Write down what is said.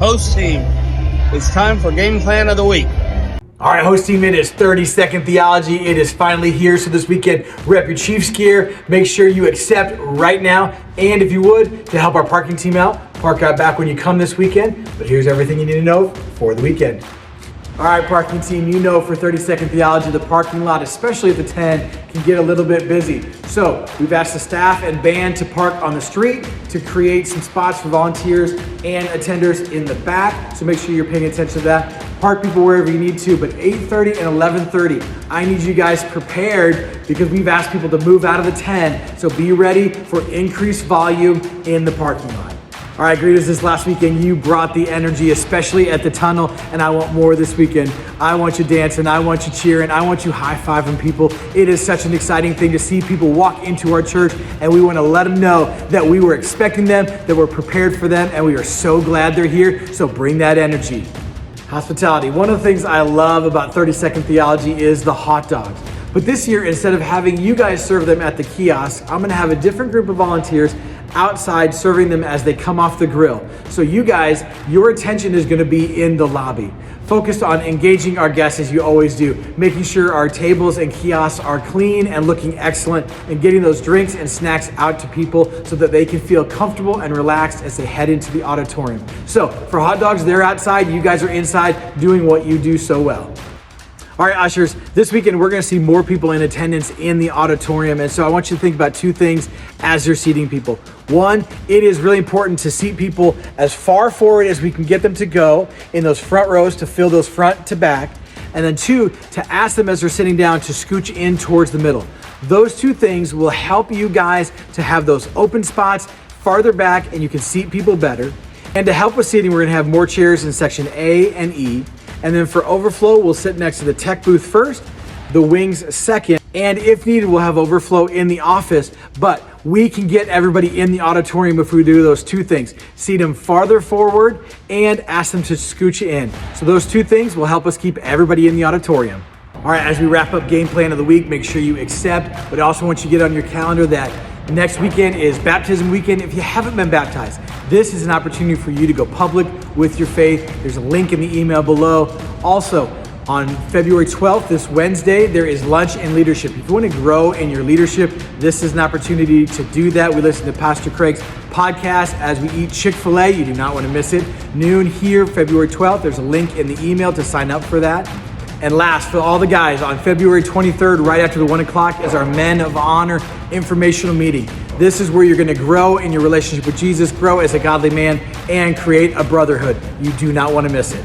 Host team, it's time for game plan of the week. All right, host team, it is 30-second theology. It is finally here. So this weekend, rep your Chiefs gear. Make sure you accept right now. And if you would, to help our parking team out, park out back when you come this weekend. But here's everything you need to know for the weekend. All right, parking team, you know for 30-second theology, the parking lot, especially at the 10, can get a little bit busy. So we've asked the staff and band to park on the street to create some spots for volunteers and attenders in the back. So make sure you're paying attention to that. Park people wherever you need to, but 8:30 and 11:30, I need you guys prepared because we've asked people to move out of the 10. So be ready for increased volume in the parking lot. All right, greeters, this last weekend, you brought the energy, especially at the tunnel, and I want more this weekend. I want you dancing, I want you cheering, I want you high-fiving people. It is such an exciting thing to see people walk into our church, and we want to let them know that we were expecting them, that we're prepared for them, and we are so glad they're here, so bring that energy. Hospitality. One of the things I love about 30-second theology is the hot dogs. But this year, instead of having you guys serve them at the kiosk, I'm gonna have a different group of volunteers outside serving them as they come off the grill. So you guys, your attention is gonna be in the lobby, focused on engaging our guests as you always do, making sure our tables and kiosks are clean and looking excellent, and getting those drinks and snacks out to people so that they can feel comfortable and relaxed as they head into the auditorium. So for hot dogs, they're outside, you guys are inside doing what you do so well. All right, ushers, this weekend we're gonna see more people in attendance in the auditorium, and so I want you to think about two things as you're seating people. One, it is really important to seat people as far forward as we can get them to go in those front rows to fill those front to back. And then two, to ask them as they're sitting down to scooch in towards the middle. Those two things will help you guys to have those open spots farther back and you can seat people better. And to help with seating, we're gonna have more chairs in section A and E. And then for overflow, we'll sit next to the tech booth first, the wings second, and if needed, we'll have overflow in the office. But we can get everybody in the auditorium if we do those two things. Seat them farther forward and ask them to scooch in. So those two things will help us keep everybody in the auditorium. All right, as we wrap up game plan of the week, make sure you accept, but I also want you to get on your calendar that next weekend is baptism weekend. If you haven't been baptized, this is an opportunity for you to go public with your faith. There's a link in the email below. Also, on February 12th, this Wednesday, there is lunch and leadership. If you want to grow in your leadership, this is an opportunity to do that. We listen to Pastor Craig's podcast as we eat Chick-fil-A. You do not want to miss it. Noon here, February 12th. There's a link in the email to sign up for that. And last, for all the guys, on February 23rd, right after the 1 o'clock, is our Men of Honor informational meeting. This is where you're gonna grow in your relationship with Jesus, grow as a godly man, and create a brotherhood. You do not wanna miss it.